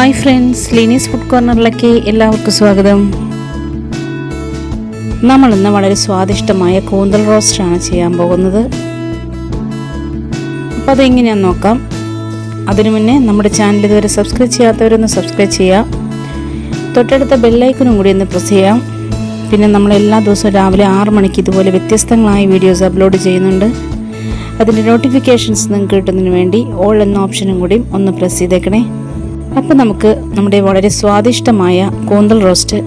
Hi friends, ലിനീസ് food കോർണറിലേക്ക് എല്ലാവർക്കും സ്വാഗതം. നമ്മളിന്ന് വളരെ സ്വാദിഷ്ടമായ കൂന്തൽ റോസ്റ്റാണ് ചെയ്യാൻ പോകുന്നത്. അപ്പോൾ അതെങ്ങനെയാണെന്ന് നോക്കാം. അതിനു മുന്നേ നമ്മുടെ ചാനൽ ഇതുവരെ സബ്സ്ക്രൈബ് ചെയ്യാത്തവരൊന്ന് സബ്സ്ക്രൈബ് ചെയ്യുക. തൊട്ടടുത്ത ബെല്ലൈക്കനും കൂടി ഒന്ന് പ്രസ് ചെയ്യാം. പിന്നെ നമ്മൾ എല്ലാ ദിവസവും രാവിലെ 6 മണിക്ക് ഇതുപോലെ വ്യത്യസ്തങ്ങളായ വീഡിയോസ് അപ്ലോഡ് ചെയ്യുന്നുണ്ട്. അതിൻ്റെ നോട്ടിഫിക്കേഷൻസ് നിങ്ങൾക്ക് കിട്ടുന്നതിന് വേണ്ടി ഓൾ എന്ന ഓപ്ഷനും കൂടി ഒന്ന് പ്രസ് ചെയ്തേക്കണേ. അപ്പോൾ നമുക്ക് നമ്മുടെ വളരെ സ്വാദിഷ്ടമായ കൂന്തൽ റോസ്റ്റ്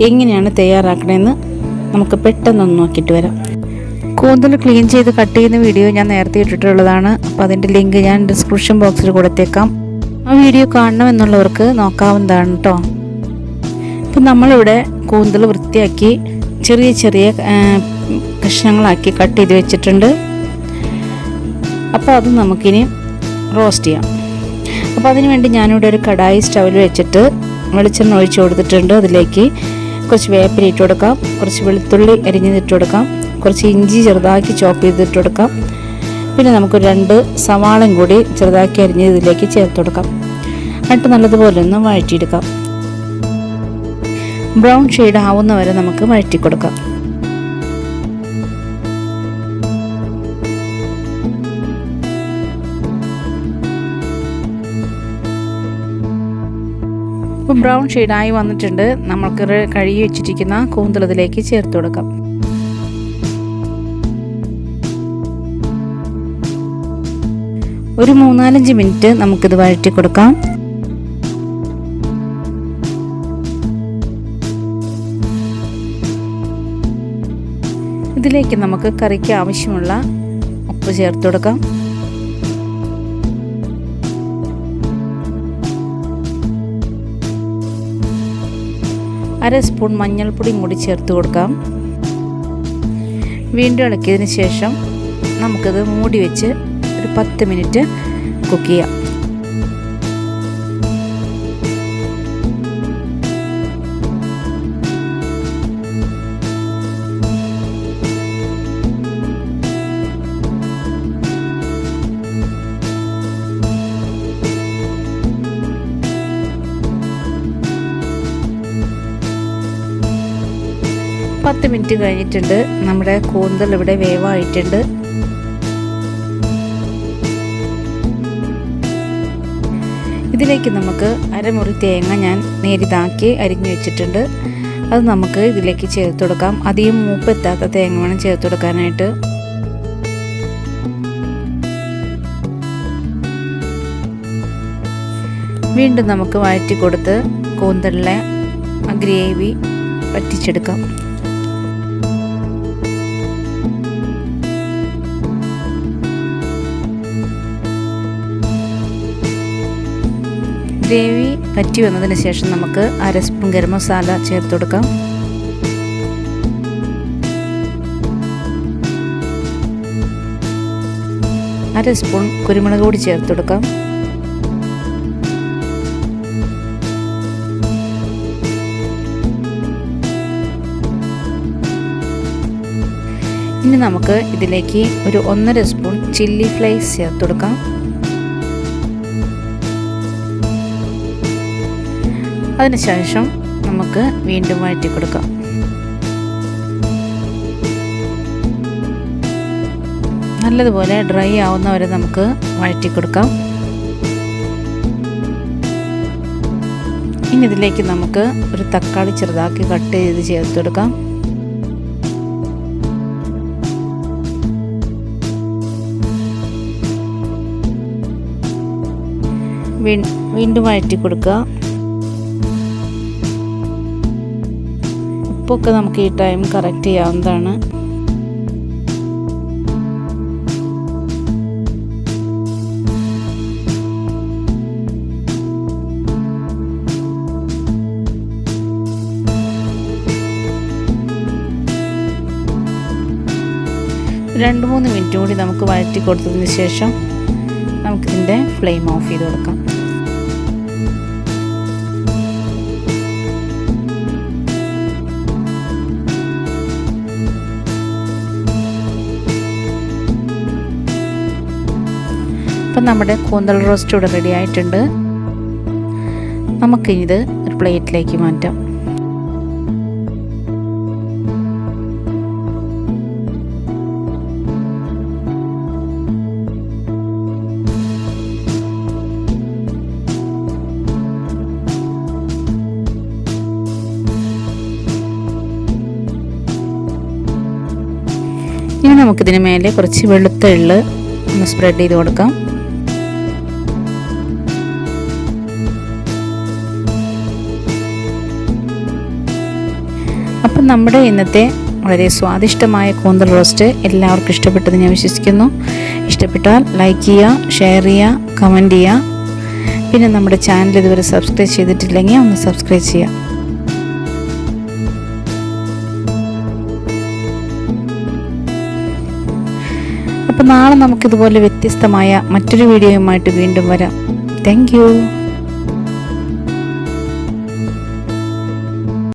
എങ്ങനെയാണ് തയ്യാറാക്കണമെന്ന് നമുക്ക് പെട്ടെന്നൊന്ന് നോക്കിയിട്ട് വരാം. കൂന്തൽ ക്ലീൻ ചെയ്ത് കട്ട് ചെയ്യുന്ന വീഡിയോ ഞാൻ നേരത്തെ ഇട്ടിട്ടുള്ളതാണ്. അപ്പോൾ അതിൻ്റെ ലിങ്ക് ഞാൻ ഡിസ്ക്രിപ്ഷൻ ബോക്സിൽ കൊടുത്തേക്കാം. ആ വീഡിയോ കാണണമെന്നുള്ളവർക്ക് നോക്കാവുന്നതാണ് കേട്ടോ. ഇപ്പം നമ്മളിവിടെ കൂന്തൽ വൃത്തിയാക്കി ചെറിയ ചെറിയ കഷ്ണങ്ങളാക്കി കട്ട് ചെയ്ത് വെച്ചിട്ടുണ്ട്. അപ്പോൾ അത് നമുക്കിനി റോസ്റ്റ് ചെയ്യാം. അപ്പോൾ അതിന് വേണ്ടി ഞാനിവിടെ ഒരു കടായി സ്റ്റൗവിൽ വെച്ചിട്ട് വെളിച്ചെണ്ണ ഒഴിച്ച് കൊടുത്തിട്ടുണ്ട്. അതിലേക്ക് കുറച്ച് വേപ്പില ഇട്ട് കൊടുക്കാം, കുറച്ച് വെളുത്തുള്ളി അരിഞ്ഞിട്ട് കൊടുക്കാം, കുറച്ച് ഇഞ്ചി ചെറുതാക്കി ചോപ്പ് ചെയ്തിട്ട് കൊടുക്കാം. പിന്നെ നമുക്ക് 2 സവാളയും കൂടി ചെറുതാക്കി അരിഞ്ഞ് ഇതിലേക്ക് ചേർത്ത് കൊടുക്കാം. എന്നിട്ട് നല്ലതുപോലെ ഒന്ന് വഴറ്റിയെടുക്കാം. ബ്രൗൺ ഷെയ്ഡ് ആവുന്ന വരെ നമുക്ക് വഴറ്റി കൊടുക്കാം. ഇപ്പോൾ ബ്രൗൺ ഷെയ്ഡായി വന്നിട്ടുണ്ട്. നമുക്ക് കഴുകി വെച്ചിരിക്കുന്ന കൂന്തൽ ഇതിലേക്ക് ചേർത്ത് കൊടുക്കാം. ഒരു 3-4 മിനിറ്റ് നമുക്കിത് വഴറ്റി കൊടുക്കാം. ഇതിലേക്ക് നമുക്ക് കറിക്ക് ആവശ്യമുള്ള ഉപ്പ് ചേർത്ത് കൊടുക്കാം. അര സ്പൂൺ മഞ്ഞൾപ്പൊടിയും കൂടി ചേർത്ത് കൊടുക്കാം. വീണ്ടും ഇളക്കിയതിന് ശേഷം നമുക്കത് മൂടി വെച്ച് ഒരു 10 മിനിറ്റ് കുക്ക് ചെയ്യാം. പത്ത് മിനിറ്റ് കഴിഞ്ഞിട്ടുണ്ട്. നമ്മുടെ കൂന്തൽ ഇവിടെ വേവായിട്ടുണ്ട്. ഇതിലേക്ക് നമുക്ക് അരമുറി തേങ്ങ ഞാൻ നേരിതാക്കി അരിഞ്ഞു വെച്ചിട്ടുണ്ട്. അത് നമുക്ക് ഇതിലേക്ക് ചേർത്ത് കൊടുക്കാം. അധികം മൂപ്പെത്താത്ത തേങ്ങ വേണം ചേർത്ത് കൊടുക്കാനായിട്ട്. വീണ്ടും നമുക്ക് വഴറ്റി കൊടുത്ത് കൂന്തലിലെ ഗ്രേവി വറ്റിച്ചെടുക്കാം. ഗ്രേവി വറ്റി വന്നതിന് ശേഷം നമുക്ക് അര സ്പൂൺ ഗരം മസാല ചേർത്ത് കൊടുക്കാം. അര സ്പൂൺ കുരുമുളക് പൊടി ചേർത്ത് കൊടുക്കാം. ഇനി നമുക്ക് ഇതിലേക്ക് ഒരു 1.5 സ്പൂൺ ചില്ലി ഫ്ലേക്സ് ചേർത്ത് കൊടുക്കാം. അതിനുശേഷം നമുക്ക് വീണ്ടും വഴറ്റി കൊടുക്കാം. നല്ലതുപോലെ ഡ്രൈ ആവുന്നവരെ നമുക്ക് വഴറ്റി കൊടുക്കാം. ഇനി ഇതിലേക്ക് നമുക്ക് ഒരു തക്കാളി ചെറുതാക്കി കട്ട് ചെയ്ത് ചേർത്ത് കൊടുക്കാം. വീണ്ടും വഴറ്റി കൊടുക്കുക. ഉപ്പൊക്കെ നമുക്ക് ഈ ടൈം കറക്റ്റ് ചെയ്യാവുന്നതാണ്. രണ്ട് 3 മിനിറ്റ് കൂടി നമുക്ക് വഴറ്റി കൊടുത്തതിന് ശേഷം നമുക്കിതിൻ്റെ ഫ്ലെയിം ഓഫ് ചെയ്ത് കൊടുക്കാം. അപ്പം നമ്മുടെ കൂന്തൽ റോസ്റ്റ് ഇവിടെ റെഡി ആയിട്ടുണ്ട്. നമുക്കിത് ഒരു പ്ലേറ്റിലേക്ക് മാറ്റാം. ഇനി നമുക്കിതിന് മേലെ കുറച്ച് വെളുത്ത എള്ള് ഒന്ന് സ്പ്രെഡ് ചെയ്ത് കൊടുക്കാം. അപ്പം നമ്മുടെ ഇന്നത്തെ വളരെ സ്വാദിഷ്ടമായ കൂന്തൽ റോസ്റ്റ് എല്ലാവർക്കും ഇഷ്ടപ്പെട്ടെന്ന് ഞാൻ വിശ്വസിക്കുന്നു. ഇഷ്ടപ്പെട്ടാൽ ലൈക്ക് ചെയ്യുക, ഷെയർ ചെയ്യുക, കമൻറ്റ് ചെയ്യുക. പിന്നെ നമ്മുടെ ചാനൽ ഇതുവരെ സബ്സ്ക്രൈബ് ചെയ്തിട്ടില്ലെങ്കിൽ ഒന്ന് സബ്സ്ക്രൈബ് ചെയ്യുക. അപ്പോൾ നാളെ നമുക്കിതുപോലെ വ്യത്യസ്തമായ മറ്റൊരു വീഡിയോയുമായിട്ട് വീണ്ടും വരാം. Thank you.